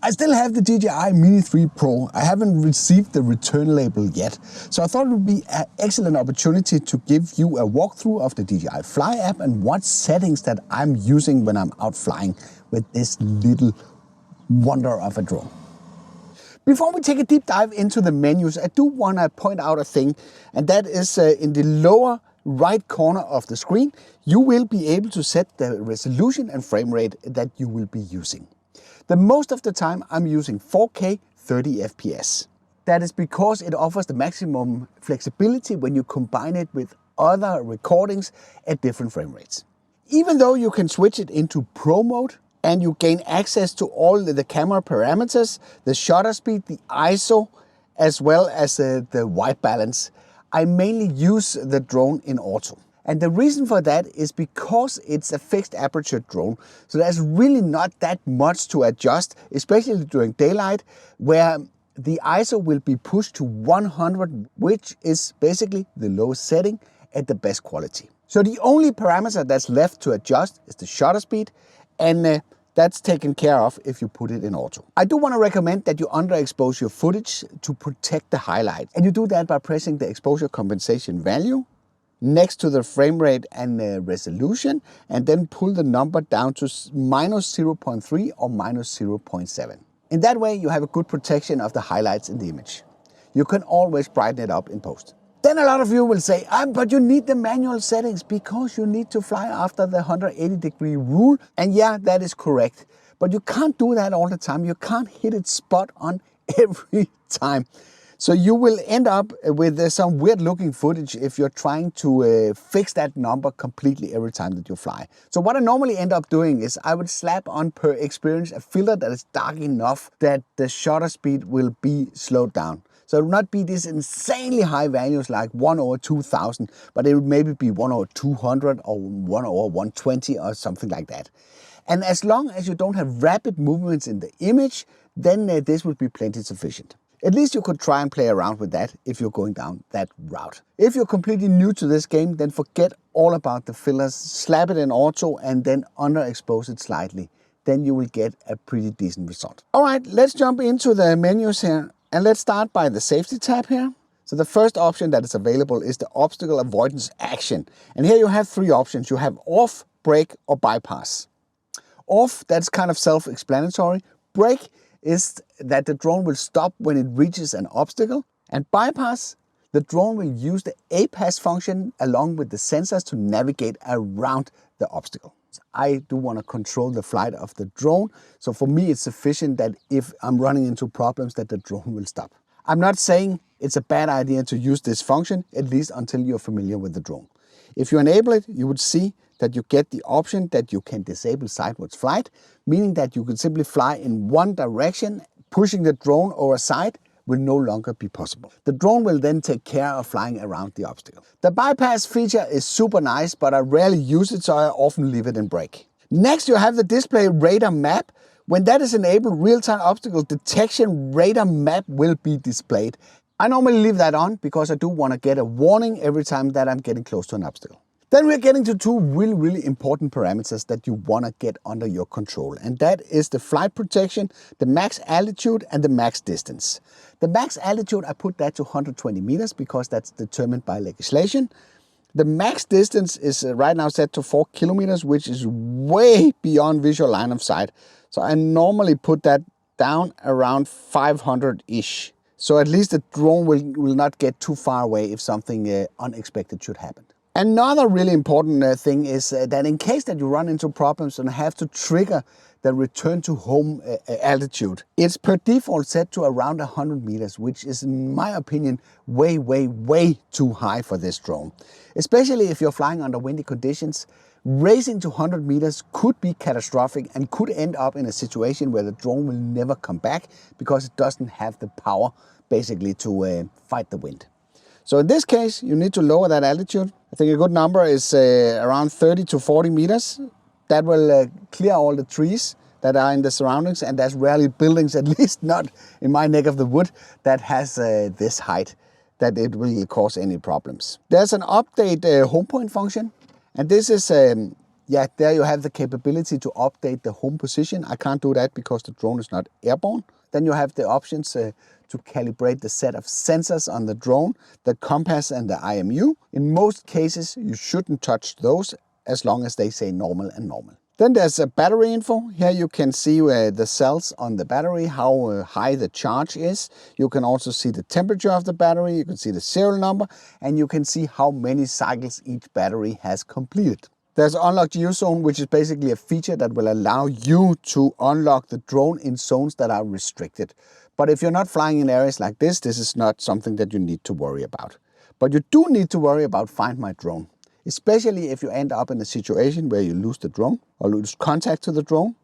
I still have the DJI Mini 3 Pro. I haven't received the return label yet. So I thought it would be an excellent opportunity to give you a walkthrough of the DJI Fly app and what settings that I'm using when I'm out flying with this little wonder of a drone. Before we take a deep dive into the menus, I do want to point out a thing, and that is in the lower right corner of the screen, you will be able to set the resolution and frame rate that you will be using. The most of the time I'm using 4K 30 FPS. That is because it offers the maximum flexibility when you combine it with other recordings at different frame rates. Even though you can switch it into Pro mode and you gain access to all the camera parameters, the shutter speed, the ISO, as well as the white balance, I mainly use the drone in auto. And the reason for that is because it's a fixed aperture drone. So there's really not that much to adjust, especially during daylight, where the ISO will be pushed to 100, which is basically the lowest setting at the best quality. So the only parameter that's left to adjust is the shutter speed, and that's taken care of if you put it in auto. I do want to recommend that you underexpose your footage to protect the highlight. And you do that by pressing the exposure compensation value next to the frame rate and resolution, and then pull the number down to -0.3 or -0.7. In that way, you have a good protection of the highlights in the image. You can always brighten it up in post. Then a lot of you will say, but you need the manual settings because you need to fly after the 180-degree rule. And yeah, that is correct. But you can't do that all the time. You can't hit it spot on every time. So you will end up with some weird looking footage if you're trying to fix that number completely every time that you fly. So what I normally end up doing is I would slap on per experience a filter that is dark enough that the shutter speed will be slowed down. So it will not be these insanely high values like 1/2000, but it would maybe be 1/200 or 1/120 or something like that. And as long as you don't have rapid movements in the image, then this would be plenty sufficient. At least you could try and play around with that if you're going down that route. If you're completely new to this game, then forget all about the filters, slap it in auto and then underexpose it slightly. Then you will get a pretty decent result. All right, let's jump into the menus here. And let's start by the safety tab here. So the first option that is available is the obstacle avoidance action. And here you have three options. You have off, brake, or bypass. Off, that's kind of self-explanatory. Brake is that the drone will stop when it reaches an obstacle. And bypass, the drone will use the APAS function along with the sensors to navigate around the obstacle. I do want to control the flight of the drone. So for me, it's sufficient that if I'm running into problems that the drone will stop. I'm not saying it's a bad idea to use this function, at least until you're familiar with the drone. If you enable it, you would see that you get the option that you can disable sideways flight, meaning that you can simply fly in one direction, pushing the drone over side will no longer be possible. The drone will then take care of flying around the obstacle. The bypass feature is super nice, but I rarely use it, so I often leave it in brake. Next, you have the display radar map. When that is enabled, real-time obstacle detection radar map will be displayed. I normally leave that on because I do want to get a warning every time that I'm getting close to an obstacle. Then we're getting to two really important parameters that you want to get under your control. And that is the flight protection, the max altitude and the max distance. The max altitude, I put that to 120 meters because that's determined by legislation. The max distance is right now set to 4 kilometers, which is way beyond visual line of sight. So I normally put that down around 500-ish. So at least the drone will not get too far away if something unexpected should happen. Another really important thing is that in case that you run into problems and have to trigger the return to home altitude, it's per default set to around 100 meters, which is in my opinion way too high for this drone. Especially if you're flying under windy conditions, racing to 100 meters could be catastrophic and could end up in a situation where the drone will never come back because it doesn't have the power basically to fight the wind. So in this case, you need to lower that altitude. I think a good number is around 30 to 40 meters. That will clear all the trees that are in the surroundings, and there's rarely buildings, at least not in my neck of the wood, that has this height, that it will cause any problems. There's an update home point function, and this is yeah, there you have the capability to update the home position. I can't do that because the drone is not airborne. Then you have the options to calibrate the set of sensors on the drone, the compass and the IMU. In most cases, you shouldn't touch those as long as they say normal and normal. Then there's a battery info. Here you can see the cells on the battery, how high the charge is. You can also see the temperature of the battery, you can see the serial number, and you can see how many cycles each battery has completed. There's unlocked use zone, which is basically a feature that will allow you to unlock the drone in zones that are restricted. But if you're not flying in areas like this is not something that you need to worry about. But you do need to worry about Find My Drone, especially if you end up in a situation where you lose the drone or lose contact to the drone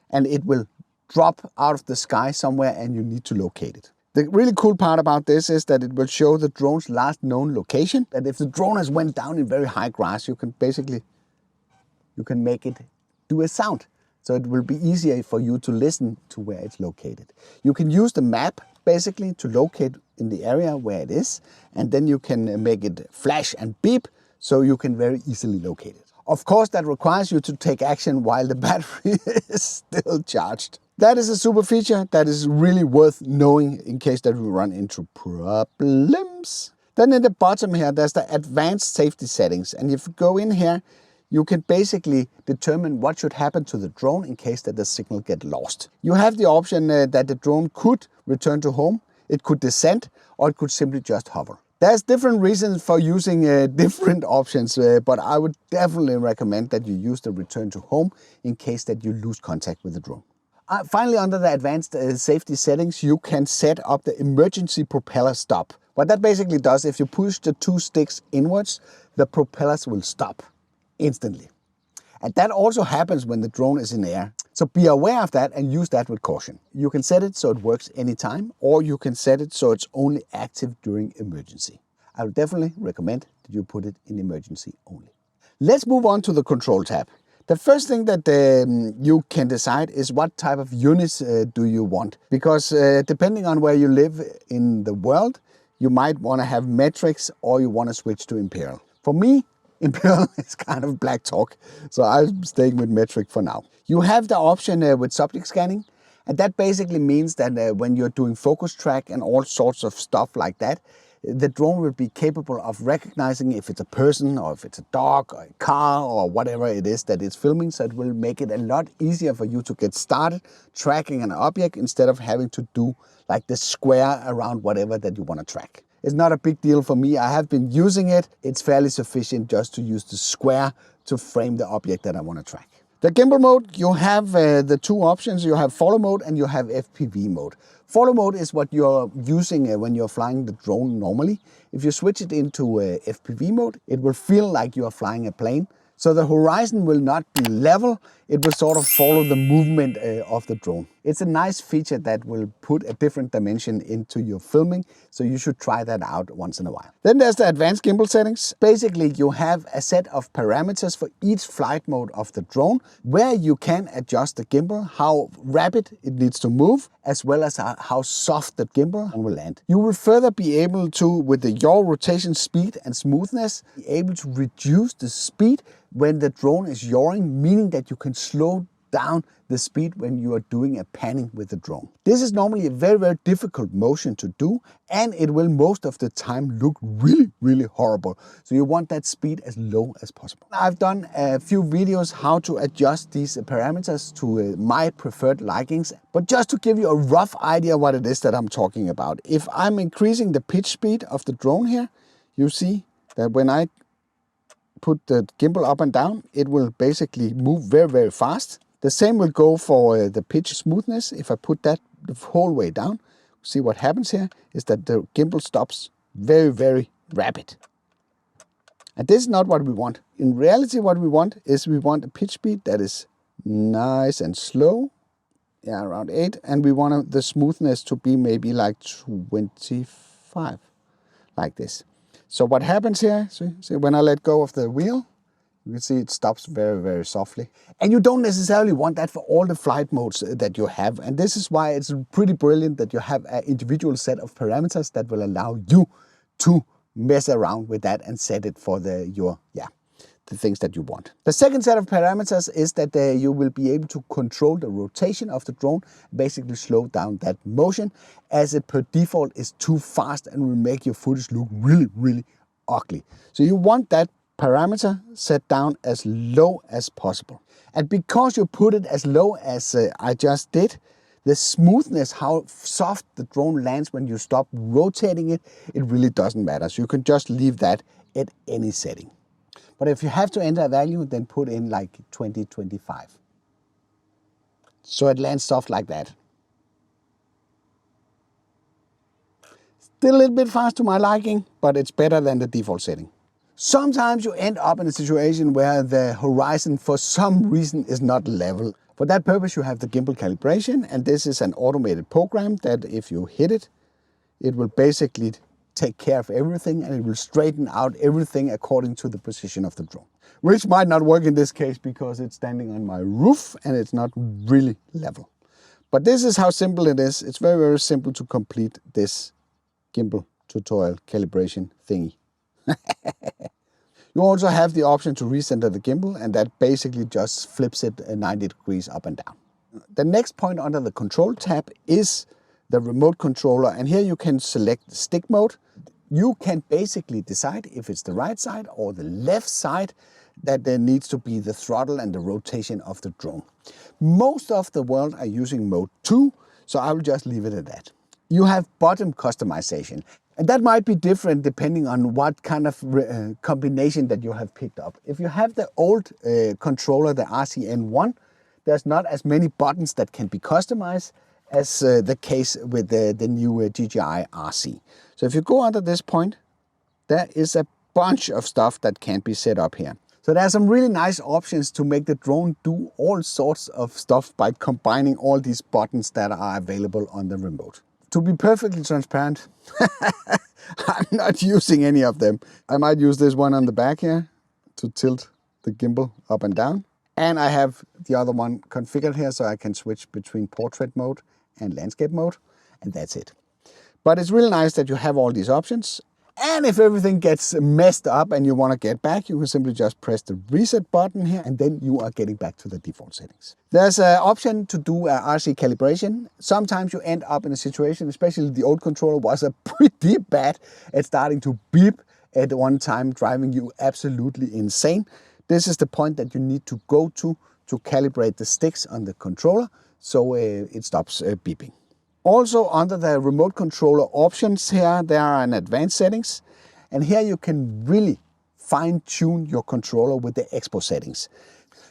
and it will drop out of the sky somewhere and you need to locate it. The really cool part about this is that it will show the drone's last known location. That if the drone has went down in very high grass, you can make it do a sound. So it will be easier for you to listen to where it's located. You can use the map basically to locate in the area where it is, and then you can make it flash and beep so you can very easily locate it. Of course, that requires you to take action while the battery is still charged. That is a super feature that is really worth knowing in case that we run into problems. Then in the bottom here, there's the advanced safety settings. And if you go in here, you can basically determine what should happen to the drone in case that the signal gets lost. You have the option that the drone could return to home, it could descend, or it could simply just hover. There's different reasons for using different options, but I would definitely recommend that you use the return to home in case that you lose contact with the drone. Finally, under the advanced safety settings, you can set up the emergency propeller stop. What that basically does, if you push the two sticks inwards, the propellers will stop instantly. And that also happens when the drone is in air. So be aware of that and use that with caution. You can set it so it works anytime, or you can set it so it's only active during emergency. I would definitely recommend that you put it in emergency only. Let's move on to the control tab. The first thing that you can decide is what type of units do you want. Because depending on where you live in the world, you might want to have metrics or you want to switch to Imperial. For me, Imperial is kind of black talk, so I'm staying with metric for now. You have the option with subject scanning, and that basically means that when you're doing focus track and all sorts of stuff like that, the drone will be capable of recognizing if it's a person or if it's a dog or a car or whatever it is that it's filming. So it will make it a lot easier for you to get started tracking an object instead of having to do like the square around whatever that you want to track. It's not a big deal for me. I have been using it. It's fairly sufficient just to use the square to frame the object that I want to track. The gimbal mode, you have the two options. You have follow mode and you have FPV mode. Follow mode is what you're using when you're flying the drone normally. If you switch it into FPV mode, it will feel like you are flying a plane. So the horizon will not be level, it will sort of follow the movement of the drone. It's a nice feature that will put a different dimension into your filming, so you should try that out once in a while. Then there's the advanced gimbal settings. Basically, you have a set of parameters for each flight mode of the drone, where you can adjust the gimbal, how rapid it needs to move, as well as how soft the gimbal will land. You will further be able to, with the yaw rotation speed and smoothness, be able to reduce the speed when the drone is yawing, meaning that you can slow down the speed when you are doing a panning with the drone. This is normally a very, very difficult motion to do, and it will most of the time look really, really horrible. So you want that speed as low as possible. I've done a few videos how to adjust these parameters to my preferred likings, but just to give you a rough idea what it is that I'm talking about. If I'm increasing the pitch speed of the drone here, you see that when I put the gimbal up and down, it will basically move very, very fast. The same will go for the pitch smoothness. If I put that the whole way down, see what happens here is that the gimbal stops very, very rapid. And this is not what we want. In reality, what we want is we want a pitch speed that is nice and slow, yeah, around 8, and we want the smoothness to be maybe like 25, like this. So what happens here, see when I let go of the wheel, you can see it stops very, very softly. And you don't necessarily want that for all the flight modes that you have. And this is why it's pretty brilliant that you have an individual set of parameters that will allow you to mess around with that and set it for the the things that you want. The second set of parameters is that you will be able to control the rotation of the drone, basically slow down that motion, as it per default is too fast and will make your footage look really, really ugly. So you want that parameter set down as low as possible. And because you put it as low as I just did, the smoothness, how soft the drone lands when you stop rotating it, it really doesn't matter. So you can just leave that at any setting. But if you have to enter a value, then put in like 20, 25. So it lands soft like that. Still a little bit fast to my liking, but it's better than the default setting. Sometimes you end up in a situation where the horizon for some reason is not level. For that purpose you have the gimbal calibration, and this is an automated program that if you hit it, it will basically take care of everything and it will straighten out everything according to the position of the drone. Which might not work in this case because it's standing on my roof and it's not really level. But this is how simple it is. It's very, very simple to complete this gimbal tutorial calibration thingy. You also have the option to recenter the gimbal, and that basically just flips it 90 degrees up and down. The next point under the control tab is the remote controller, and here you can select stick mode. You can basically decide if it's the right side or the left side that there needs to be the throttle and the rotation of the drone. Most of the world are using mode 2, so I will just leave it at that. You have bottom customization, and that might be different depending on what kind of combination that you have picked up. If you have the old controller, the RCN1, there's not as many buttons that can be customized as the case with the new DJI RC. So if you go under this point, there is a bunch of stuff that can be set up here. So there are some really nice options to make the drone do all sorts of stuff by combining all these buttons that are available on the remote. To be perfectly transparent, I'm not using any of them. I might use this one on the back here to tilt the gimbal up and down. And I have the other one configured here so I can switch between portrait mode and landscape mode, and that's it. But it's really nice that you have all these options. And if everything gets messed up and you want to get back, you can simply just press the reset button here, and then you are getting back to the default settings. There's an option to do RC calibration. Sometimes you end up in a situation, especially the old controller was pretty bad at starting to beep at one time, driving you absolutely insane. This is the point that you need to go to calibrate the sticks on the controller so it stops beeping. Also under the remote controller options here, there are an advanced settings, and here you can really fine tune your controller with the expo settings.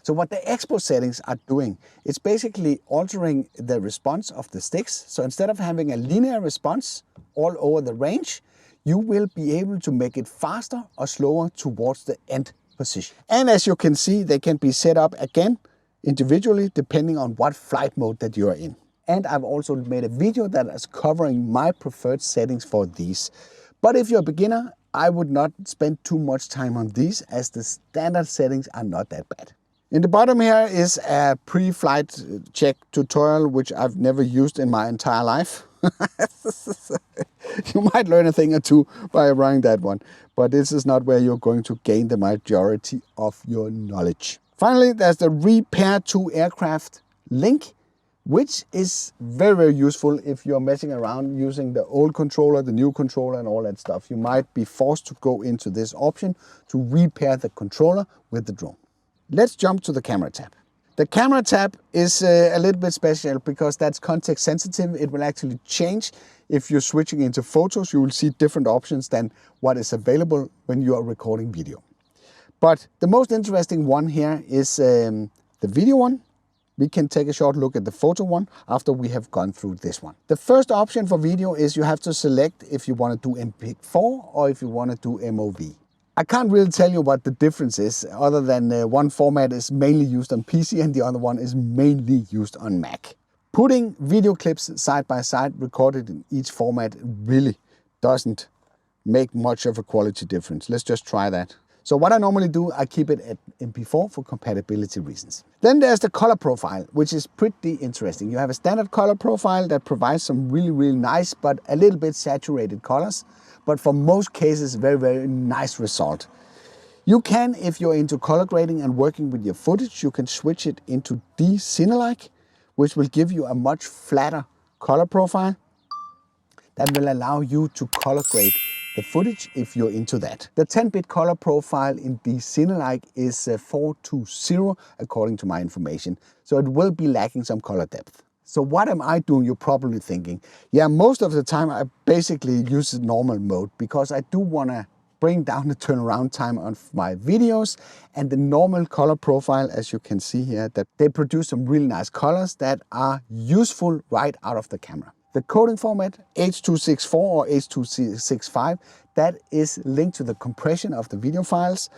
So what the expo settings are doing, it's basically altering the response of the sticks. So instead of having a linear response all over the range, you will be able to make it faster or slower towards the end position. And as you can see, they can be set up again individually depending on what flight mode that you are in. And I've also made a video that is covering my preferred settings for these. But if you're a beginner, I would not spend too much time on these as the standard settings are not that bad. In the bottom here is a pre-flight check tutorial, which I've never used in my entire life. You might learn a thing or two by running that one, but this is not where you're going to gain the majority of your knowledge. Finally, there's the repair to aircraft link, which is very, very useful if you're messing around using the old controller, the new controller and all that stuff. You might be forced to go into this option to repair the controller with the drone. Let's jump to the camera tab. The camera tab is a little bit special because that's context sensitive. It will actually change. If you're switching into photos, you will see different options than what is available when you are recording video. But the most interesting one here is the video one. We can take a short look at the photo one after we have gone through this one. The first option for video is you have to select if you want to do MP4 or if you want to do MOV. I can't really tell you what the difference is other than one format is mainly used on PC and the other one is mainly used on Mac. Putting video clips side by side recorded in each format really doesn't make much of a quality difference. Let's just try that. So what I normally do, I keep it at MP4 for compatibility reasons. Then there's the color profile, which is pretty interesting. You have a standard color profile that provides some really, really nice, but a little bit saturated colors. But for most cases, very, very nice result. You can, if you're into color grading and working with your footage, you can switch it into D-Cinelike, which will give you a much flatter color profile that will allow you to color grade the footage if you're into that. The 10-bit color profile in D-Cinelike is 420 according to my information, so it will be lacking some color depth. So what am I doing, you're probably thinking? Yeah, most of the time I basically use normal mode because I do want to bring down the turnaround time on my videos, and the normal color profile, as you can see here, that they produce some really nice colors that are useful right out of the camera. The coding format, H.264 or H.265, that is linked to the compression of the video files.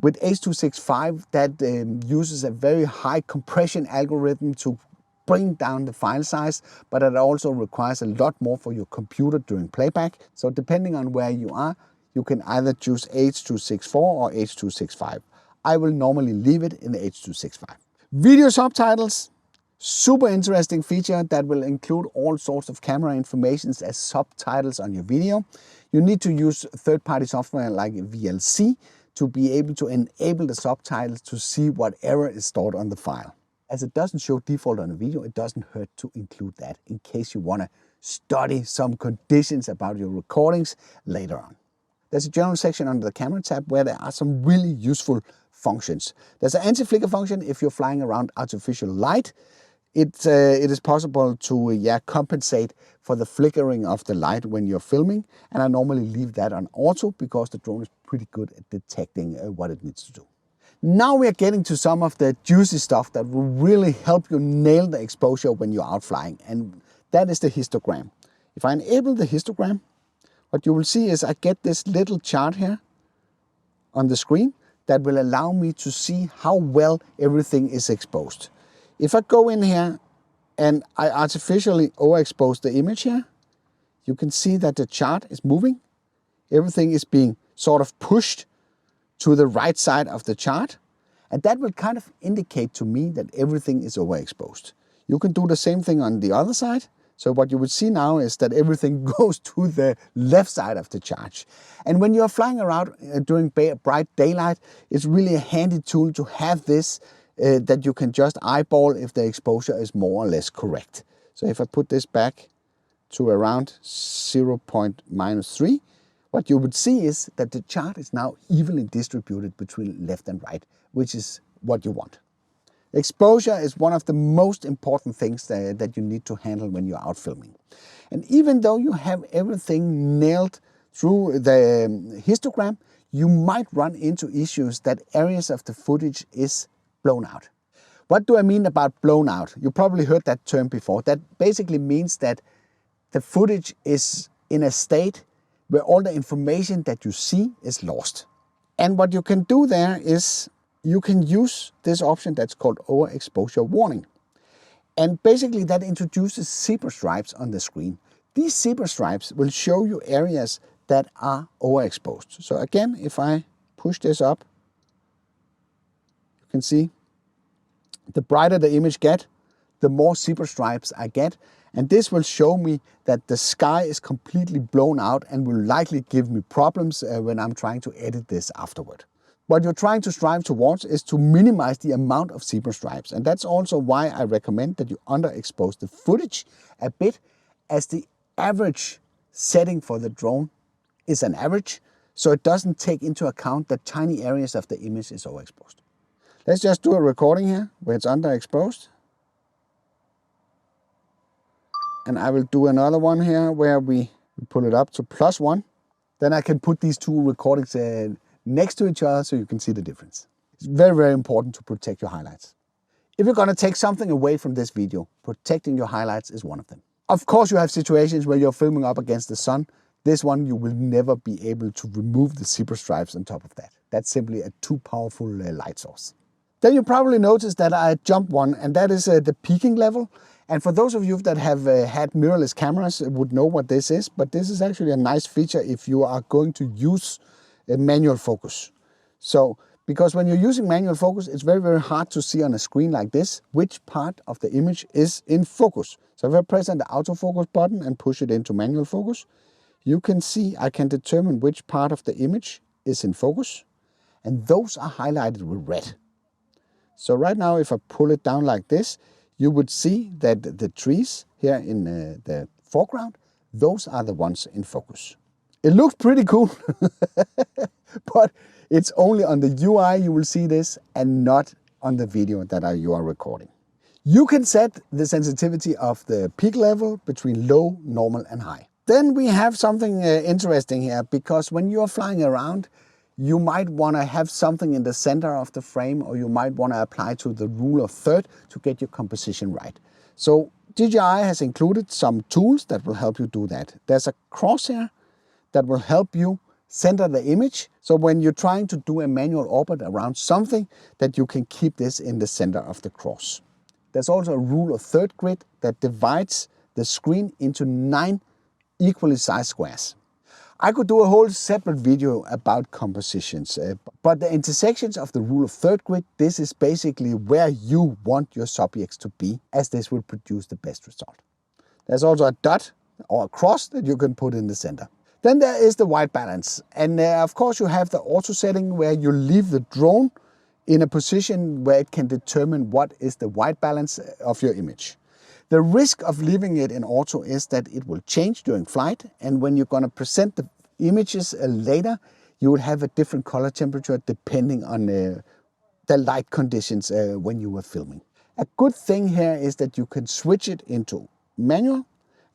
With H.265, that uses a very high compression algorithm to bring down the file size, but it also requires a lot more for your computer during playback. So depending on where you are, you can either choose H.264 or H.265. I will normally leave it in the H.265. Video subtitles. Super interesting feature that will include all sorts of camera information as subtitles on your video. You need to use third-party software like VLC to be able to enable the subtitles to see what error is stored on the file. As it doesn't show default on a video, it doesn't hurt to include that in case you want to study some conditions about your recordings later on. There's a general section under the camera tab where there are some really useful functions. There's an anti-flicker function if you're flying around artificial light. It is possible to compensate for the flickering of the light when you're filming, and I normally leave that on auto because the drone is pretty good at detecting what it needs to do. Now we are getting to some of the juicy stuff that will really help you nail the exposure when you're out flying, and that is the histogram. If I enable the histogram, what you will see is I get this little chart here on the screen that will allow me to see how well everything is exposed. If I go in here and I artificially overexpose the image here, you can see that the chart is moving. Everything is being sort of pushed to the right side of the chart. And that will kind of indicate to me that everything is overexposed. You can do the same thing on the other side. So what you would see now is that everything goes to the left side of the chart. And when you're flying around during bright daylight, it's really a handy tool to have this that you can just eyeball if the exposure is more or less correct. So if I put this back to around 0.3, what you would see is that the chart is now evenly distributed between left and right, which is what you want. Exposure is one of the most important things that you need to handle when you're out filming. And even though you have everything nailed through the histogram, you might run into issues that areas of the footage is blown out. What do I mean about blown out? You probably heard that term before. That basically means that the footage is in a state where all the information that you see is lost. And what you can do there is you can use this option that's called overexposure warning. And basically that introduces zebra stripes on the screen. These zebra stripes will show you areas that are overexposed. So again, if I push this up, you can see the brighter the image get, the more zebra stripes I get. And this will show me that the sky is completely blown out and will likely give me problems when I'm trying to edit this afterward. What you're trying to strive towards is to minimize the amount of zebra stripes. And that's also why I recommend that you underexpose the footage a bit, as the average setting for the drone is an average. So it doesn't take into account that tiny areas of the image is overexposed. Let's just do a recording here where it's underexposed. And I will do another one here where we pull it up to +1. Then I can put these two recordings next to each other so you can see the difference. It's very, very important to protect your highlights. If you're going to take something away from this video, protecting your highlights is one of them. Of course, you have situations where you're filming up against the sun. This one, you will never be able to remove the zebra stripes on top of that. That's simply a too powerful light source. Then you probably noticed that I jumped one, and that is the peaking level. And for those of you that have had mirrorless cameras would know what this is, but this is actually a nice feature if you are going to use a manual focus. So, because when you're using manual focus, it's very, very hard to see on a screen like this which part of the image is in focus. So if I press on the autofocus button and push it into manual focus, you can see I can determine which part of the image is in focus. and those are highlighted with red. So right now, if I pull it down like this, you would see that the trees here in the foreground, those are the ones in focus. It looks pretty cool, but it's only on the UI you will see this and not on the video that you are recording. You can set the sensitivity of the peak level between low, normal and high. Then we have something interesting here, because when you're flying around, you might want to have something in the center of the frame, or you might want to apply to the rule of third to get your composition right. So DJI has included some tools that will help you do that. There's a crosshair that will help you center the image. So when you're trying to do a manual orbit around something, that you can keep this in the center of the cross. There's also a rule of third grid that divides the screen into 9 equally sized squares. I could do a whole separate video about compositions, but the intersections of the rule of third grid, this is basically where you want your subjects to be, as this will produce the best result. There's also a dot or a cross that you can put in the center. Then there is the white balance, and of course you have the auto setting where you leave the drone in a position where it can determine what is the white balance of your image. The risk of leaving it in auto is that it will change during flight, and when you're going to present the images later, you will have a different color temperature depending on the light conditions when you were filming. A good thing here is that you can switch it into manual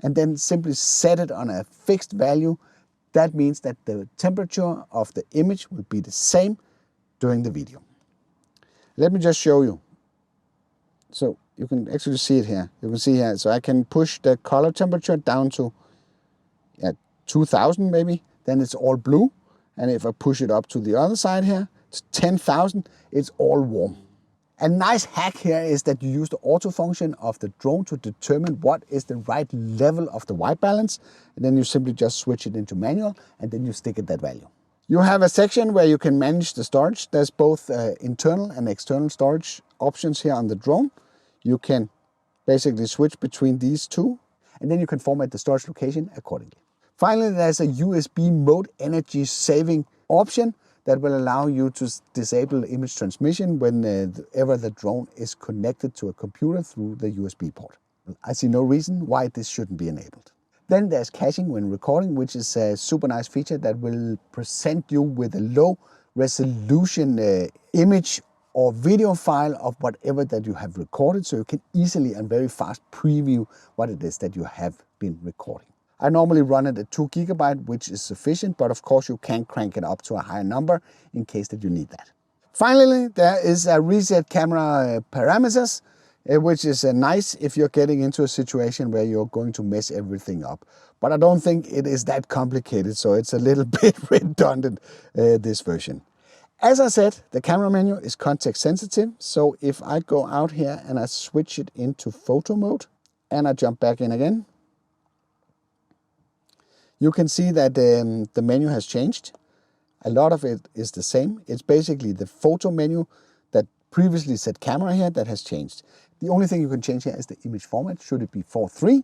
and then simply set it on a fixed value. That means that the temperature of the image will be the same during the video. Let me just show you. So you can actually see it here. You can see here, so I can push the color temperature down to 2000 maybe, then it's all blue. And if I push it up to the other side here, it's 10,000, it's all warm. A nice hack here is that you use the auto function of the drone to determine what is the right level of the white balance. And then you simply just switch it into manual, and then you stick at that value. You have a section where you can manage the storage. There's both internal and external storage options here on the drone. You can basically switch between these two, and then you can format the storage location accordingly. Finally, there's a USB mode energy saving option that will allow you to disable image transmission whenever the drone is connected to a computer through the USB port. I see no reason why this shouldn't be enabled. Then there's caching when recording, which is a super nice feature that will present you with a low resolution image or video file of whatever that you have recorded, so you can easily and very fast preview what it is that you have been recording. I normally run it at 2 GB, which is sufficient, but of course you can crank it up to a higher number in case that you need that. Finally, there is a reset camera parameters, which is nice if you're getting into a situation where you're going to mess everything up. But I don't think it is that complicated, so it's a little bit redundant, this version. As I said, the camera menu is context sensitive, so if I go out here and I switch it into photo mode and I jump back in again, you can see that the menu has changed. A lot of it is the same. It's basically the photo menu that previously said camera here that has changed. The only thing you can change here is the image format. Should it be 4:3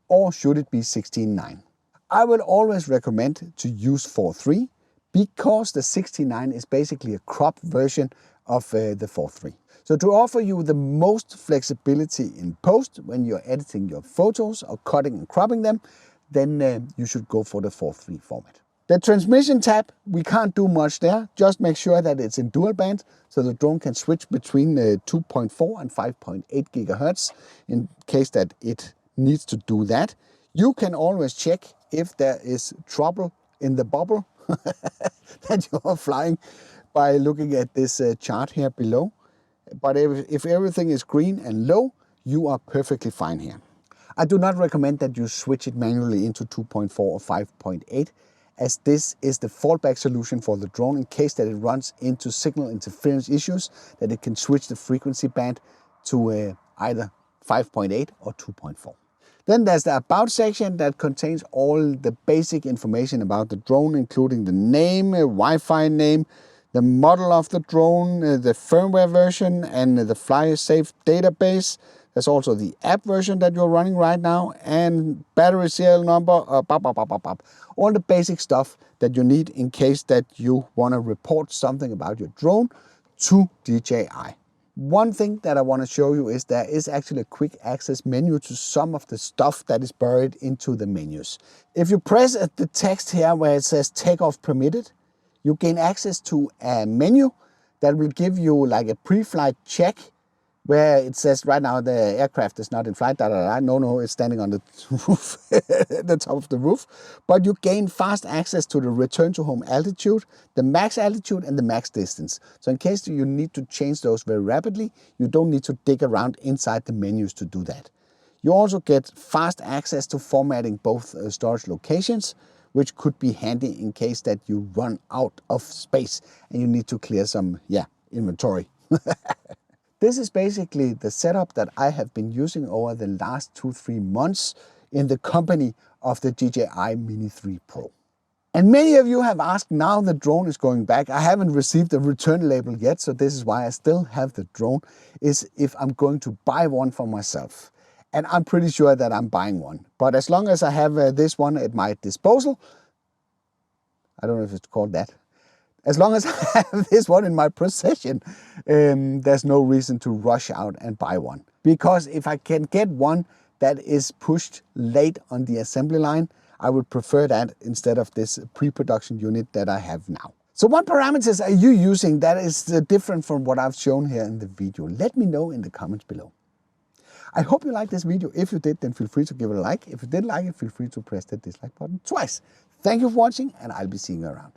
or should it be 16:9? I would always recommend to use 4:3 because the 16:9 is basically a cropped version of the 4:3. So to offer you the most flexibility in post when you're editing your photos or cutting and cropping them, then you should go for the 4:3 format. The transmission tab, we can't do much there. Just make sure that it's in dual band, so the drone can switch between 2.4 and 5.8 gigahertz in case that it needs to do that. You can always check if there is trouble in the bubble that you are flying by looking at this chart here below. But if everything is green and low, you are perfectly fine here. I do not recommend that you switch it manually into 2.4 or 5.8, as this is the fallback solution for the drone in case that it runs into signal interference issues, that it can switch the frequency band to either 5.8 or 2.4. Then there's the About section that contains all the basic information about the drone, including the name, Wi-Fi name, the model of the drone, the firmware version, and the Fly Safe database, There's also the app version that you're running right now, and battery serial number, all the basic stuff that you need in case that you want to report something about your drone to DJI. One thing that I want to show you is there is actually a quick access menu to some of the stuff that is buried into the menus. If you press at the text here where it says takeoff permitted, you gain access to a menu that will give you like a pre-flight check where it says right now the aircraft is not in flight, No, it's standing on the roof, the top of the roof. But you gain fast access to the return to home altitude, the max altitude and the max distance. So in case you need to change those very rapidly, you don't need to dig around inside the menus to do that. You also get fast access to formatting both storage locations, which could be handy in case that you run out of space and you need to clear some, inventory. This is basically the setup that I have been using over the last 2-3 months in the company of the DJI Mini 3 Pro. And many of you have asked, now the drone is going back. I haven't received a return label yet, so this is why I still have the drone, is if I'm going to buy one for myself. And I'm pretty sure that I'm buying one. But as long as I have this one at my disposal, I don't know if it's called that. As long as I have this one in my possession, there's no reason to rush out and buy one. Because if I can get one that is pushed late on the assembly line, I would prefer that instead of this pre-production unit that I have now. So what parameters are you using that is different from what I've shown here in the video? Let me know in the comments below. I hope you liked this video. If you did, then feel free to give it a like. If you didn't like it, feel free to press the dislike button twice. Thank you for watching, and I'll be seeing you around.